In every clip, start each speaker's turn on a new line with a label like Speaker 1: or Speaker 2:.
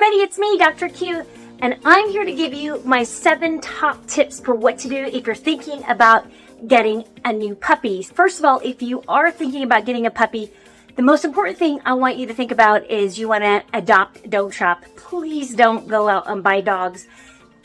Speaker 1: everybody, it's me, Dr. Q, and I'm here to give you my 7 top tips for what to do if you're thinking about getting a new puppy. First of all, if you are thinking about getting a puppy, the most important thing I want you to think about is you want to adopt, don't shop. Please don't go out and buy dogs.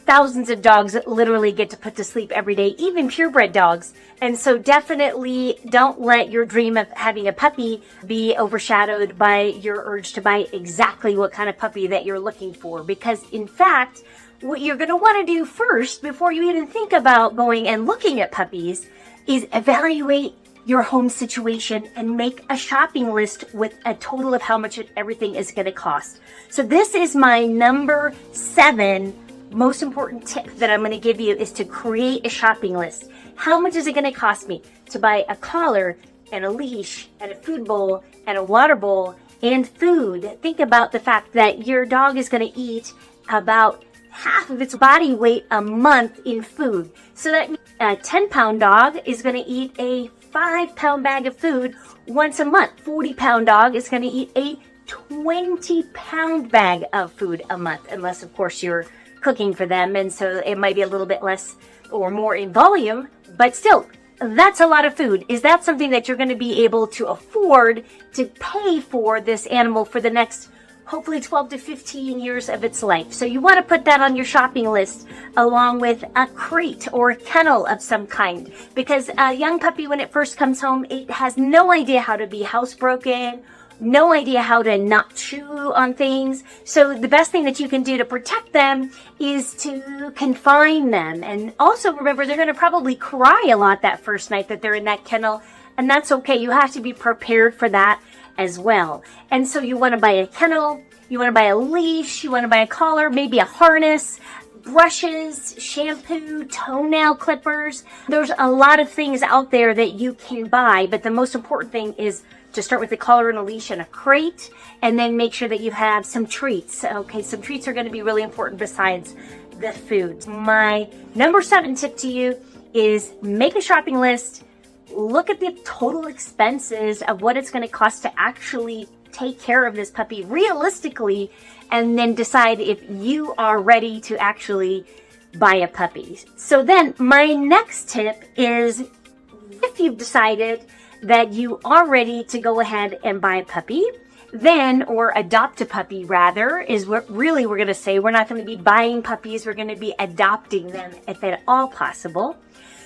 Speaker 1: Thousands of dogs literally get to put to sleep every day, even purebred dogs. And so definitely don't let your dream of having a puppy be overshadowed by your urge to buy exactly what kind of puppy that you're looking for. Because in fact, what you're going to want to do first, before you even think about going and looking at puppies, is evaluate your home situation and make a shopping list with a total of how much everything is going to cost. So this is my number 7 most important tip that I'm going to give you, is to create a shopping list. How much is it going to cost me to buy a collar and a leash and a food bowl and a water bowl and food? Think about the fact that your dog is going to eat about half of its body weight a month in food. So that means a 10-pound dog is going to eat a 5-pound bag of food once a month. 40-pound dog is going to eat a 20-pound bag of food a month, unless of course you're cooking for them, and so it might be a little bit less or more in volume, but still, that's a lot of food. Is that something that you're going to be able to afford to pay for this animal for the next hopefully 12 to 15 years of its life? So you want to put that on your shopping list along with a crate or a kennel of some kind, because a young puppy, when it first comes home, it has no idea how to be housebroken, no idea how to not chew on things. So the best thing that you can do to protect them is to confine them. And also remember, they're going to probably cry a lot that first night that they're in that kennel, and that's okay. You have to be prepared for that as well. And so you want to buy a kennel, you want to buy a leash, you want to buy a collar, maybe a harness, brushes, shampoo, toenail clippers. There's a lot of things out there that you can buy, but the most important thing is to start with a collar and a leash and a crate, and then make sure that you have some treats. Okay, some treats are going to be really important besides the food. My number 7 tip to you is make a shopping list, look at the total expenses of what it's going to cost to actually take care of this puppy realistically, and then decide if you are ready to actually buy a puppy. So then my next tip is, if you've decided that you are ready to go ahead and buy a puppy, then, or adopt a puppy rather, is what really we're going to say. We're not going to be buying puppies, we're going to be adopting them if at all possible.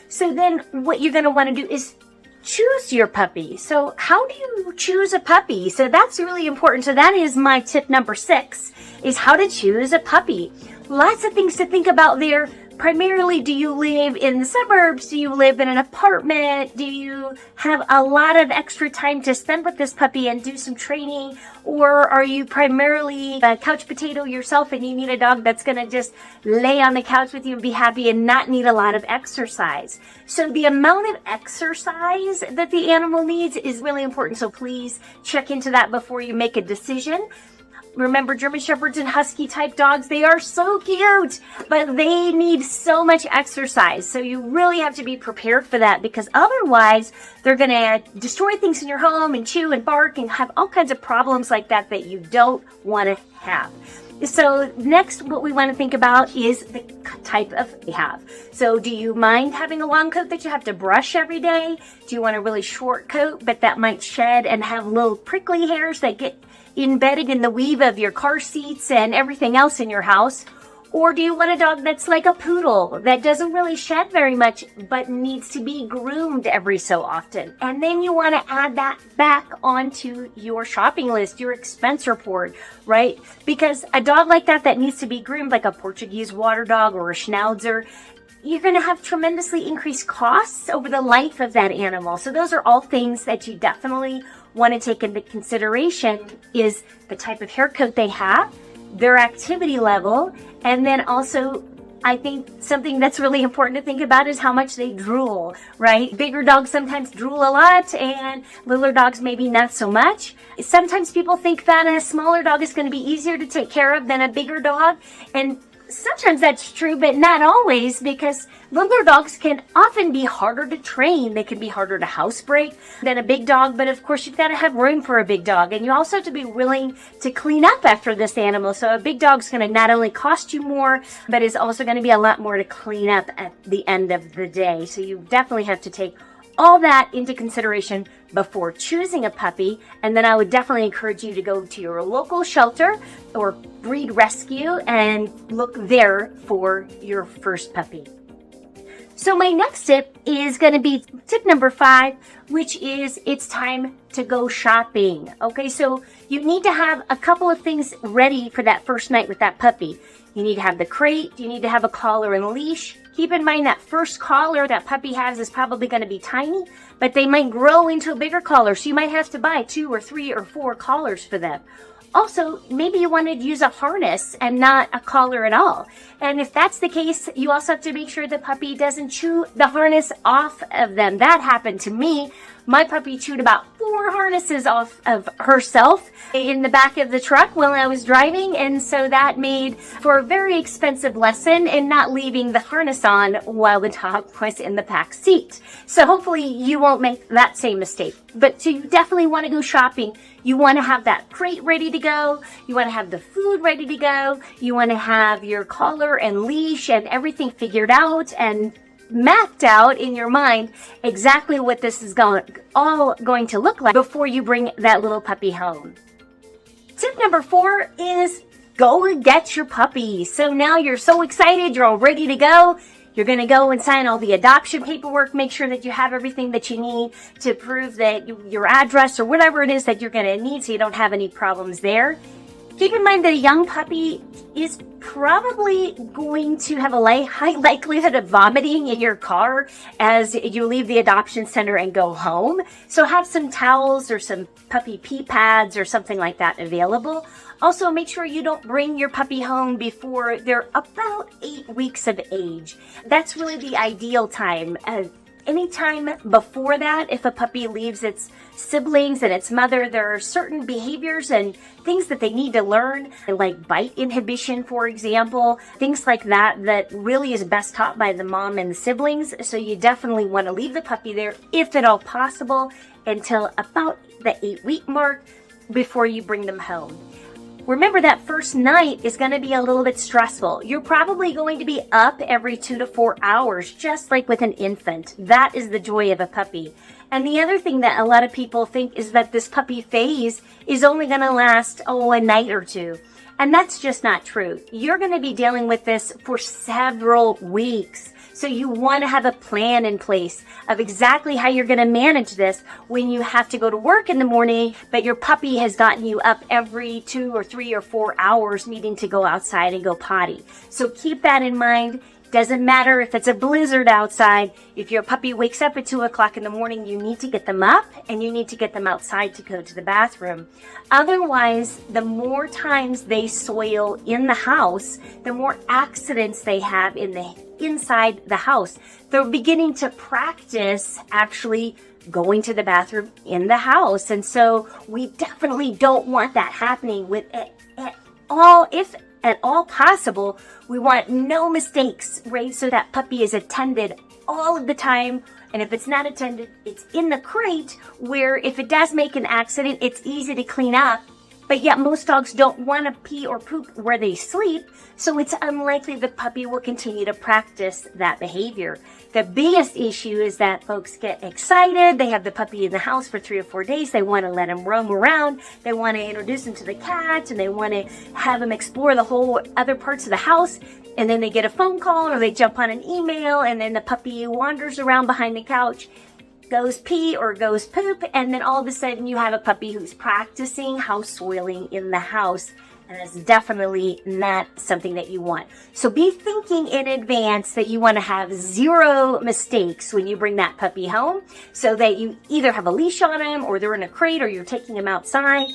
Speaker 1: So then what you're going to want to do is choose your puppy. So how do you choose a puppy? So that's really important. So that is my tip number 6, is how to choose a puppy. Lots of things to think about there. Primarily, do you live in the suburbs? Do you live in an apartment? Do you have a lot of extra time to spend with this puppy and do some training? Or are you primarily a couch potato yourself and you need a dog that's going to just lay on the couch with you and be happy and not need a lot of exercise? So the amount of exercise that the animal needs is really important. So please check into that before you make a decision. Remember, German Shepherds and Husky type dogs, they are so cute, but they need so much exercise. So you really have to be prepared for that, because otherwise they're going to destroy things in your home and chew and bark and have all kinds of problems like that that you don't want to have. So next, what we want to think about is the type of they have. So do you mind having a long coat that you have to brush every day? Do you want a really short coat, but that might shed and have little prickly hairs that get embedded in the weave of your car seats and everything else in your house? Or do you want a dog that's like a poodle that doesn't really shed very much but needs to be groomed every so often? And then you want to add that back onto your shopping list, your expense report, right? Because a dog like that needs to be groomed, like a Portuguese water dog or a Schnauzer, you're going to have tremendously increased costs over the life of that animal. So those are all things that you definitely want to take into consideration, is the type of hair coat they have, their activity level, and then also I think something that's really important to think about is how much they drool, right? Bigger dogs sometimes drool a lot, and littler dogs maybe not so much. Sometimes people think that a smaller dog is going to be easier to take care of than a bigger dog, and Sometimes that's true, but not always, because littler dogs can often be harder to train. They can be harder to housebreak than a big dog, but of course you've got to have room for a big dog, and you also have to be willing to clean up after this animal. So a big dog's going to not only cost you more, but is also going to be a lot more to clean up at the end of the day. So you definitely have to take all that into consideration before choosing a puppy. And then I would definitely encourage you to go to your local shelter or breed rescue and look there for your first puppy. So my next tip is going to be tip number 5, which is it's time to go shopping. Okay, so you need to have a couple of things ready for that first night with that puppy. You need to have the crate, you need to have a collar and a leash. Keep in mind that first collar that puppy has is probably going to be tiny, but they might grow into a bigger collar, so you might have to buy 2 or 3 or 4 collars for them. Also, maybe you want to use a harness and not a collar at all. And if that's the case, you also have to make sure the puppy doesn't chew the harness off of them. That happened to me. My puppy chewed about 4 harnesses off of herself in the back of the truck while I was driving, and so that made for a very expensive lesson in not leaving the harness on while the dog was in the back seat. So hopefully you won't make that same mistake. But so you definitely want to go shopping. You want to have that crate ready to go. You want to have the food ready to go. You want to have your collar and leash and everything figured out and mapped out in your mind exactly what this is all going to look like before you bring that little puppy home. Tip number 4 is go and get your puppy. So now you're so excited, you're all ready to go. You're going to go and sign all the adoption paperwork, make sure that you have everything that you need to prove that your address or whatever it is that you're going to need so you don't have any problems there. Keep in mind that a young puppy is probably going to have a high likelihood of vomiting in your car as you leave the adoption center and go home. So have some towels or some puppy pee pads or something like that available. Also, make sure you don't bring your puppy home before they're about 8 weeks of age. That's really the ideal time. Anytime before that, if a puppy leaves its siblings and its mother, there are certain behaviors and things that they need to learn, like bite inhibition, for example, things like that, that really is best taught by the mom and the siblings. So you definitely want to leave the puppy there, if at all possible, until about the 8-week mark before you bring them home. Remember that first night is going to be a little bit stressful. You're probably going to be up every 2 to 4 hours, just like with an infant. That is the joy of a puppy. And the other thing that a lot of people think is that this puppy phase is only going to last, a night or 2. And that's just not true. You're going to be dealing with this for several weeks. So you want to have a plan in place of exactly how you're going to manage this when you have to go to work in the morning, but your puppy has gotten you up every 2 or 3 or 4 hours needing to go outside and go potty. So keep that in mind. Doesn't matter if it's a blizzard outside. If your puppy wakes up at 2 o'clock in the morning, you need to get them up and you need to get them outside to go to the bathroom. Otherwise, the more times they soil in the house, the more accidents they have inside the house. They're beginning to practice actually going to the bathroom in the house. And so we definitely don't want that happening with at all. If at all possible, we want no mistakes, right? So that puppy is attended all of the time. And if it's not attended, it's in the crate where if it does make an accident, it's easy to clean up. But yet most dogs don't want to pee or poop where they sleep, so it's unlikely the puppy will continue to practice that behavior. The biggest issue is that folks get excited. They have the puppy in the house for 3 or 4 days. They want to let him roam around. They want to introduce him to the cat, and they want to have him explore the whole other parts of the house. And then they get a phone call or they jump on an email, and then the puppy wanders around behind the couch, goes pee or goes poop, and then all of a sudden you have a puppy who's practicing house soiling in the house, and that's definitely not something that you want. So be thinking in advance that you want to have 0 mistakes when you bring that puppy home, so that you either have a leash on him or they're in a crate or you're taking him outside.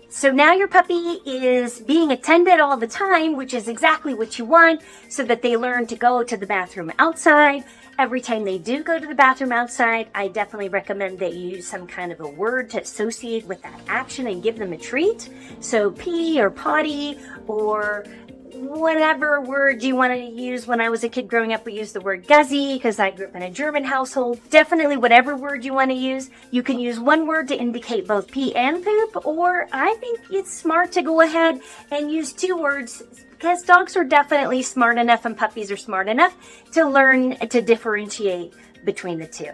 Speaker 1: So now your puppy is being attended all the time, which is exactly what you want, so that they learn to go to the bathroom outside. Every time they do go to the bathroom outside, I definitely recommend that you use some kind of a word to associate with that action and give them a treat. So pee or potty or whatever word you want to use. When I was a kid growing up, we used the word Guzzi because I grew up in a German household. Definitely whatever word you want to use. You can use one word to indicate both pee and poop, or I think it's smart to go ahead and use two words because dogs are definitely smart enough and puppies are smart enough to learn to differentiate between the two.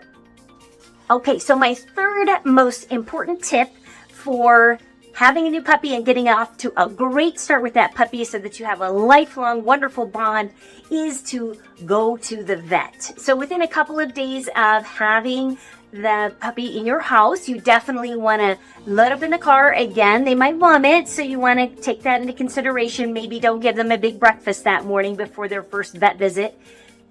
Speaker 1: Okay, so my third most important tip for having a new puppy and getting off to a great start with that puppy so that you have a lifelong wonderful bond is to go to the vet. So within a couple of days of having the puppy in your house, you definitely want to load up in the car. Again, they might vomit, so you want to take that into consideration. Maybe don't give them a big breakfast that morning before their first vet visit.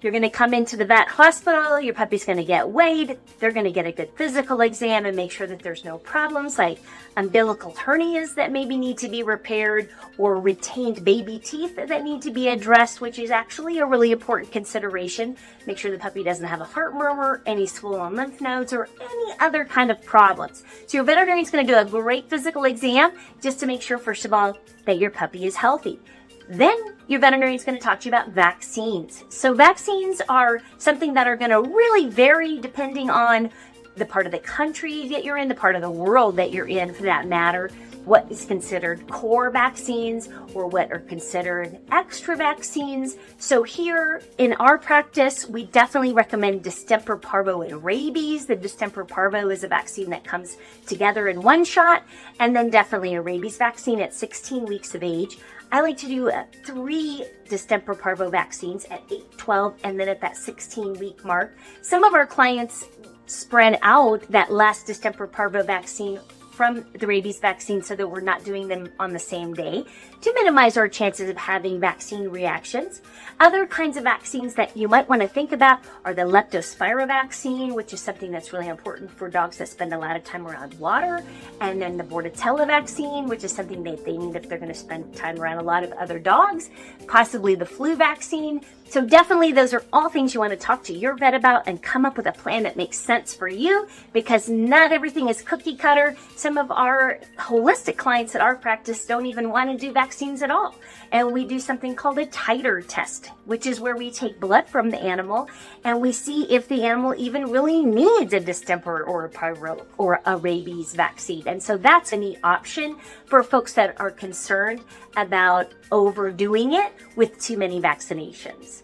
Speaker 1: You're going to come into the vet hospital, your puppy's going to get weighed, they're going to get a good physical exam and make sure that there's no problems like umbilical hernias that maybe need to be repaired or retained baby teeth that need to be addressed, which is actually a really important consideration. Make sure the puppy doesn't have a heart murmur, any swollen lymph nodes, or any other kind of problems. So your veterinarian is going to do a great physical exam just to make sure, first of all, that your puppy is healthy. Then your veterinarian is going to talk to you about vaccines. So vaccines are something that are going to really vary depending on the part of the country that you're in, the part of the world that you're in for that matter, what is considered core vaccines or what are considered extra vaccines. So here in our practice, we definitely recommend distemper parvo and rabies. The distemper parvo is a vaccine that comes together in one shot, and then definitely a rabies vaccine at 16 weeks of age. I like to do 3 distemper parvo vaccines at 8, 12, and then at that 16-week mark. Some of our clients spread out that last distemper parvo vaccine from the rabies vaccine so that we're not doing them on the same day to minimize our chances of having vaccine reactions. Other kinds of vaccines that you might want to think about are the leptospira vaccine, which is something that's really important for dogs that spend a lot of time around water, and then the bordetella vaccine, which is something that they need if they're going to spend time around a lot of other dogs, possibly the flu vaccine. So definitely those are all things you want to talk to your vet about and come up with a plan that makes sense for you, because not everything is cookie cutter. Some of our holistic clients at our practice don't even want to do vaccines at all. And we do something called a titer test, which is where we take blood from the animal and we see if the animal even really needs a distemper or a parvo or a rabies vaccine. And so that's a neat option for folks that are concerned about overdoing it with too many vaccinations.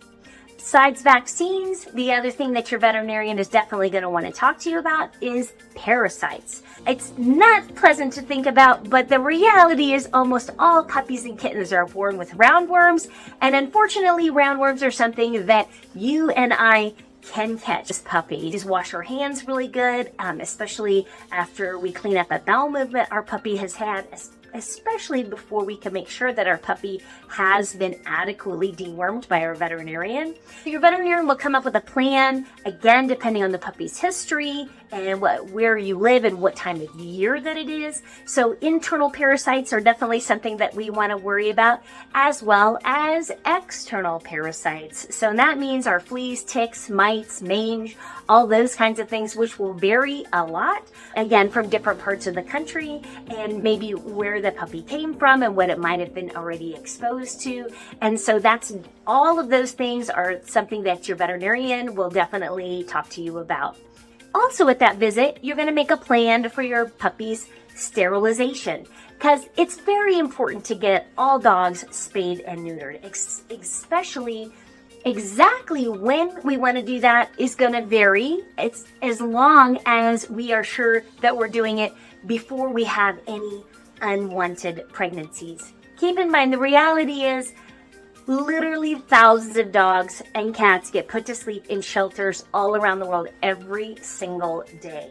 Speaker 1: Besides vaccines, the other thing that your veterinarian is definitely going to want to talk to you about is parasites. It's not pleasant to think about, but the reality is almost all puppies and kittens are born with roundworms, and unfortunately roundworms are something that you and I can catch as puppies. Just wash our hands really good, especially after we clean up a bowel movement our puppy has had, especially before we can make sure that our puppy has been adequately dewormed by our veterinarian. Your veterinarian will come up with a plan, again, depending on the puppy's history and where you live and what time of year that it is. So internal parasites are definitely something that we want to worry about, as well as external parasites. So that means our fleas, ticks, mites, mange, all those kinds of things, which will vary a lot, again, from different parts of the country and maybe where the puppy came from and what it might have been already exposed to. And so that's all of those things are something that your veterinarian will definitely talk to you about. Also at that visit, you're going to make a plan for your puppy's sterilization, because it's very important to get all dogs spayed and neutered, especially exactly when we want to do that is going to vary. It's as long as we are sure that we're doing it before we have any unwanted pregnancies. Keep in mind, the reality is literally thousands of dogs and cats get put to sleep in shelters all around the world every single day.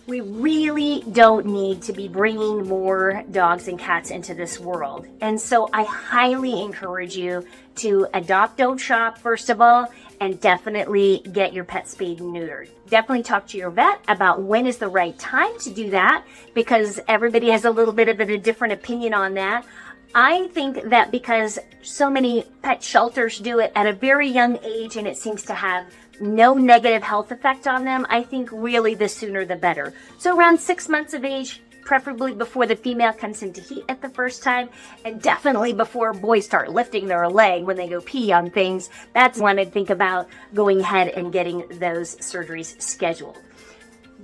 Speaker 1: We really don't need to be bringing more dogs and cats into this world. And so I highly encourage you to adopt, don't shop, first of all, and definitely get your pet spayed and neutered. Definitely talk to your vet about when is the right time to do that, because everybody has a little bit of a different opinion on that. I think that because so many pet shelters do it at a very young age and it seems to have no negative health effect on them, I think really the sooner the better. So around 6 months of age, preferably before the female comes into heat at the first time, and definitely before boys start lifting their leg when they go pee on things. That's when I'd think about going ahead and getting those surgeries scheduled.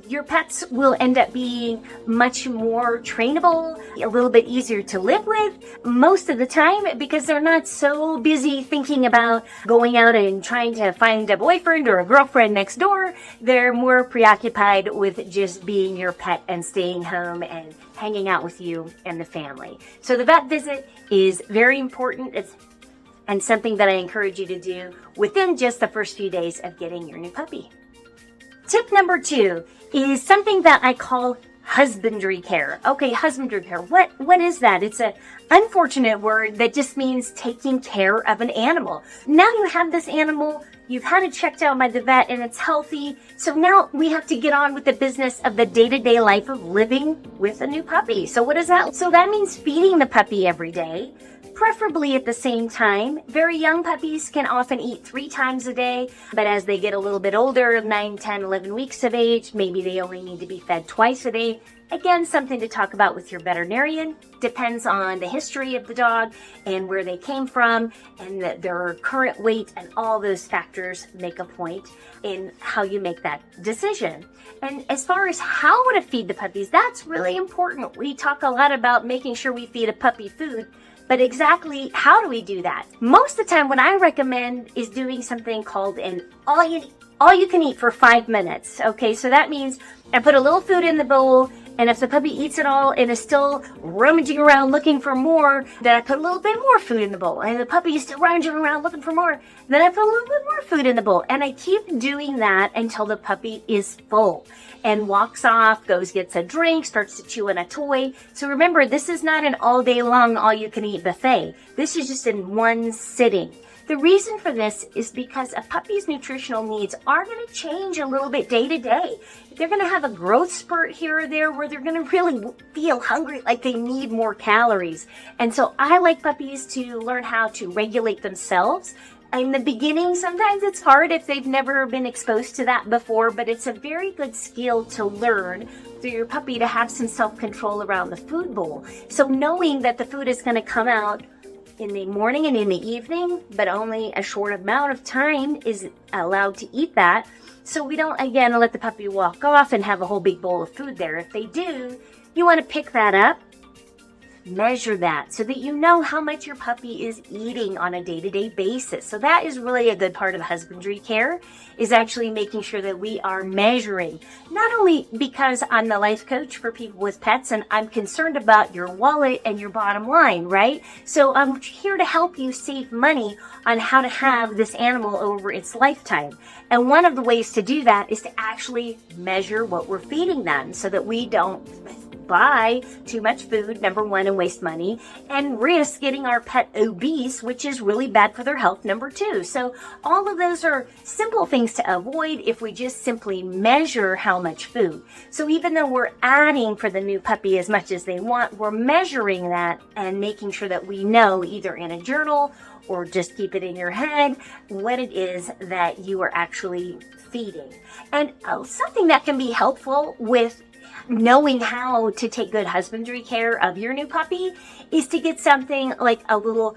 Speaker 1: Your pets will end up being much more trainable, a little bit easier to live with most of the time because they're not so busy thinking about going out and trying to find a boyfriend or a girlfriend next door. They're more preoccupied with just being your pet and staying home and hanging out with you and the family. So the vet visit is very important. And something that I encourage you to do within just the first few days of getting your new puppy. Tip number 2 is something that I call husbandry care. Okay, husbandry care. What is that? It's an unfortunate word that just means taking care of an animal. Now you have this animal, you've had it checked out by the vet and it's healthy. So now we have to get on with the business of the day-to-day life of living with a new puppy. So what is that? So that means feeding the puppy every day, preferably at the same time. Very young puppies can often eat 3 times a day, but as they get a little bit older, 9, 10, 11 weeks of age, maybe they only need to be fed twice a day. Again, something to talk about with your veterinarian. Depends on the history of the dog and where they came from and their current weight, and all those factors make a point in how you make that decision. And as far as how to feed the puppies, that's really important. We talk a lot about making sure we feed a puppy food, but exactly how do we do that? Most of the time, what I recommend is doing something called an all you can eat for 5 minutes. Okay, so that means I put a little food in the bowl, and if the puppy eats it all and is still rummaging around looking for more, then I put a little bit more food in the bowl. And the puppy is still rummaging around looking for more, then I put a little bit more food in the bowl. And I keep doing that until the puppy is full and walks off, gets a drink, starts to chew on a toy. So remember, this is not an all day long, all you can eat buffet. This is just in one sitting. The reason for this is because a puppy's nutritional needs are going to change a little bit day to day. They're going to have a growth spurt here or there where they're going to really feel hungry, like they need more calories. And so I like puppies to learn how to regulate themselves. In the beginning, sometimes it's hard if they've never been exposed to that before, but it's a very good skill to learn for your puppy to have some self-control around the food bowl. So knowing that the food is going to come out in the morning and in the evening, but only a short amount of time is allowed to eat that. So we don't, again, let the puppy walk off and have a whole big bowl of food there. If they do, you want to pick that up, measure that so that you know how much your puppy is eating on a day-to-day basis. So that is really a good part of husbandry care, is actually making sure that we are measuring. Not only because I'm the life coach for people with pets and I'm concerned about your wallet and your bottom line, right? So I'm here to help you save money on how to have this animal over its lifetime. And one of the ways to do that is to actually measure what we're feeding them so that we don't buy too much food, number one, and waste money, and risk getting our pet obese, which is really bad for their health, number 2. So all of those are simple things to avoid if we just simply measure how much food. So even though we're adding for the new puppy as much as they want, we're measuring that and making sure that we know, either in a journal or just keep it in your head, what it is that you are actually feeding. And something that can be helpful with knowing how to take good husbandry care of your new puppy is to get something like a little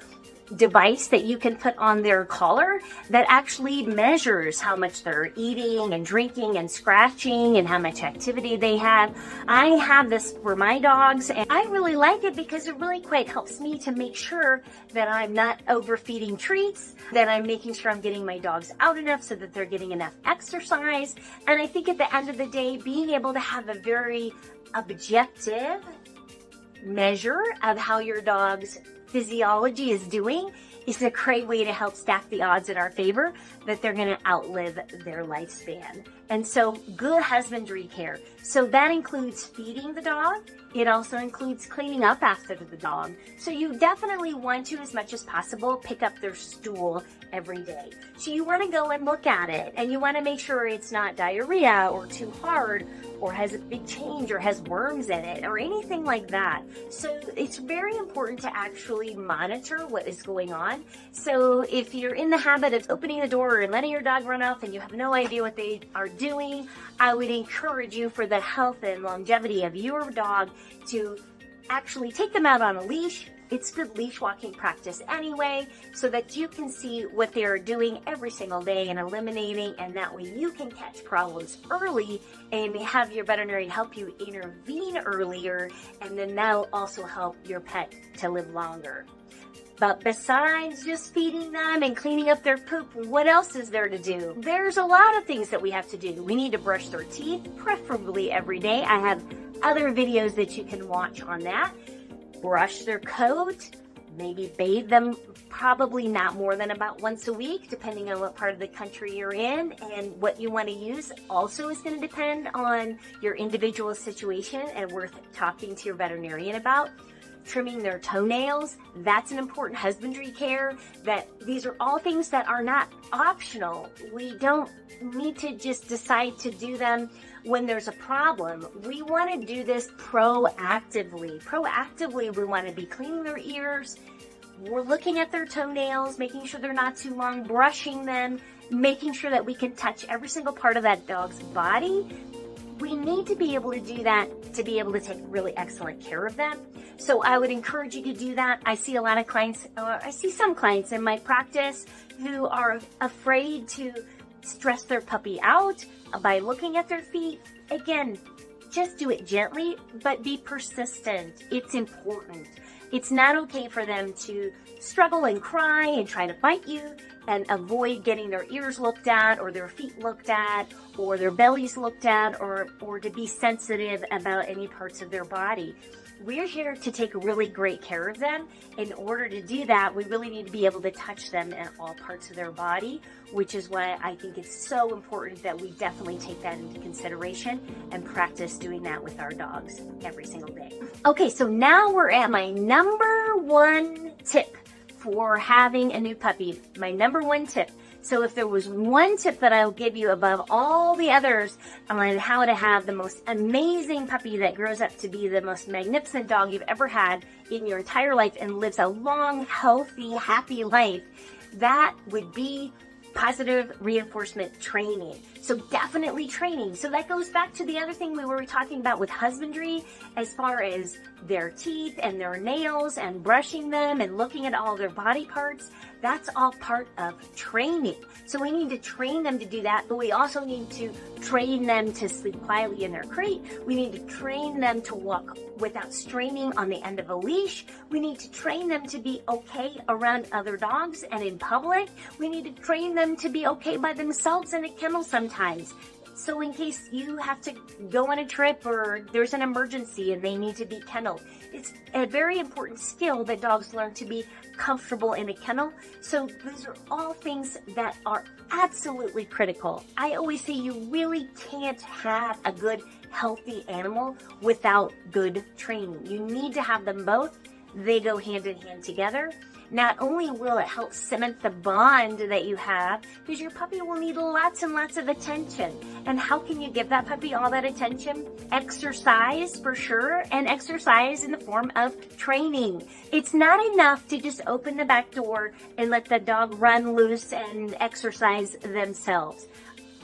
Speaker 1: device that you can put on their collar that actually measures how much they're eating and drinking and scratching and how much activity they have. I have this for my dogs, and I really like it because it really quite helps me to make sure that I'm not overfeeding treats, that I'm making sure I'm getting my dogs out enough so that they're getting enough exercise. And I think at the end of the day, being able to have a very objective measure of how your dog's physiology is doing is a great way to help stack the odds in our favor that they're going to outlive their lifespan. And so good husbandry care. So that includes feeding the dog. It also includes cleaning up after the dog. So you definitely want to, as much as possible, pick up their stool every day. So you want to go and look at it, and you want to make sure it's not diarrhea or too hard or has a big change or has worms in it or anything like that. So it's very important to actually monitor what is going on. So if you're in the habit of opening the door and letting your dog run off and you have no idea what they are doing, I would encourage you, for the health and longevity of your dog, to actually take them out on a leash. It's good leash walking practice anyway, so that you can see what they're doing every single day and eliminating, and that way you can catch problems early and have your veterinarian help you intervene earlier, and then that'll also help your pet to live longer. But besides just feeding them and cleaning up their poop, what else is there to do? There's a lot of things that we have to do. We need to brush their teeth, preferably every day. I have other videos that you can watch on that. Brush their coat, maybe bathe them, probably not more than about once a week, depending on what part of the country you're in, and what you want to use also is going to depend on your individual situation and worth talking to your veterinarian about. Trimming their toenails, that's an important husbandry care. That these are all things that are not optional. We don't need to just decide to do them when there's a problem. We want to do this proactively. Proactively, we want to be cleaning their ears. We're looking at their toenails, making sure they're not too long, brushing them, making sure that we can touch every single part of that dog's body. We need to be able to do that to be able to take really excellent care of them. So I would encourage you to do that. I see a lot of clients, I see some clients in my practice who are afraid to stress their puppy out by looking at their feet. Again, just do it gently, but be persistent. It's important. It's not okay for them to struggle and cry and try to bite you and avoid getting their ears looked at or their feet looked at or their bellies looked at or to be sensitive about any parts of their body. We're here to take really great care of them. In order to do that, we really need to be able to touch them in all parts of their body, which is why I think it's so important that we definitely take that into consideration and practice doing that with our dogs every single day. Okay, so now we're at my number one tip for having a new puppy. My number one tip. So if there was one tip that I'll give you above all the others on how to have the most amazing puppy that grows up to be the most magnificent dog you've ever had in your entire life and lives a long, healthy, happy life, that would be positive reinforcement training. So definitely training. So that goes back to the other thing we were talking about with husbandry, as far as their teeth and their nails and brushing them and looking at all their body parts. That's all part of training. So we need to train them to do that, but we also need to train them to sleep quietly in their crate. We need to train them to walk without straining on the end of a leash. We need to train them to be okay around other dogs and in public. We need to train them to be okay by themselves in a kennel sometimes. So in case you have to go on a trip or there's an emergency and they need to be kenneled, it's a very important skill that dogs learn to be comfortable in a kennel. So those are all things that are absolutely critical. I always say you really can't have a good, healthy animal without good training. You need to have them both. They go hand in hand together. Not only will it help cement the bond that you have, because your puppy will need lots and lots of attention. And how can you give that puppy all that attention? Exercise, for sure, and exercise in the form of training. It's not enough to just open the back door and let the dog run loose and exercise themselves.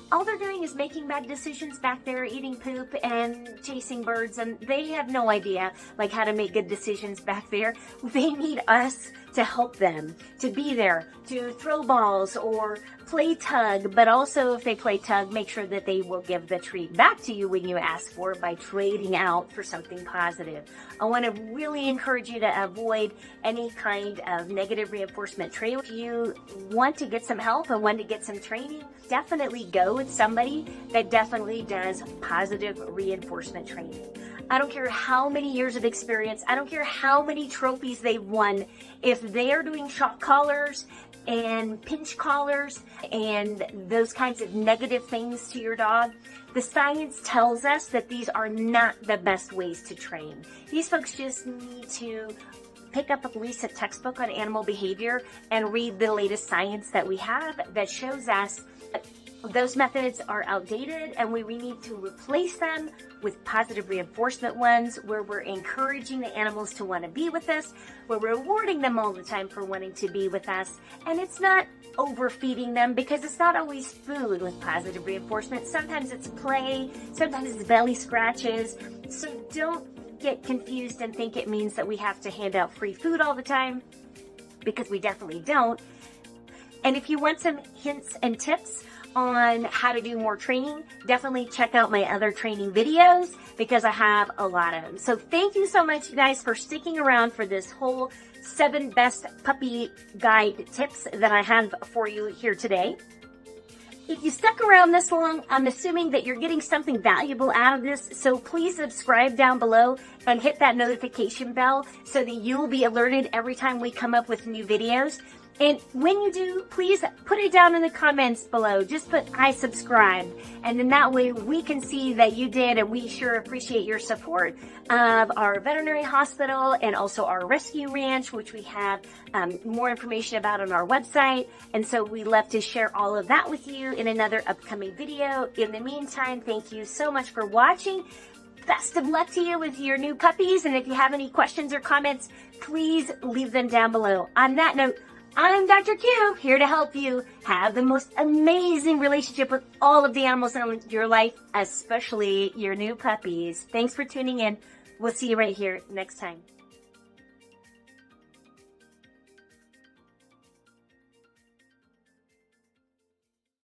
Speaker 1: All they're doing is making bad decisions back there, eating poop and chasing birds, and they have no idea like how to make good decisions back there. They need us to help them, to be there, to throw balls or play tug, but also if they play tug, make sure that they will give the treat back to you when you ask for it by trading out for something positive. I want to really encourage you to avoid any kind of negative reinforcement training. If you want to get some help and want to get some training, definitely go with somebody that definitely does positive reinforcement training. I don't care how many years of experience, I don't care how many trophies they've won, if they are doing shock collars and pinch collars and those kinds of negative things to your dog, the science tells us that these are not the best ways to train. These folks just need to pick up a recent textbook on animal behavior and read the latest science that we have that shows us those methods are outdated, and we need to replace them with positive reinforcement ones where we're encouraging the animals to want to be with us, we're rewarding them all the time for wanting to be with us, and it's not overfeeding them, because it's not always food with positive reinforcement. Sometimes it's play, sometimes it's belly scratches. So don't get confused and think it means that we have to hand out free food all the time, because we definitely don't. And if you want some hints and tips on how to do more training, definitely check out my other training videos, because I have a lot of them. So thank you so much, you guys, for sticking around for this whole 7 best puppy guide tips that I have for you here today. If you stuck around this long, I'm assuming that you're getting something valuable out of this, so please subscribe down below and hit that notification bell so that you'll be alerted every time we come up with new videos. And when you do, please put it down in the comments below. Just put "I subscribed," and then that way we can see that you did, and we sure appreciate your support of our veterinary hospital and also our rescue ranch, which we have more information about on our website. And so we love to share all of that with you in another upcoming video. In the meantime, thank you so much for watching. Best of luck to you with your new puppies. And if you have any questions or comments, please leave them down below. On that note, I'm Dr. Q, here to help you have the most amazing relationship with all of the animals in your life, especially your new puppies. Thanks for tuning in. We'll see you right here next time.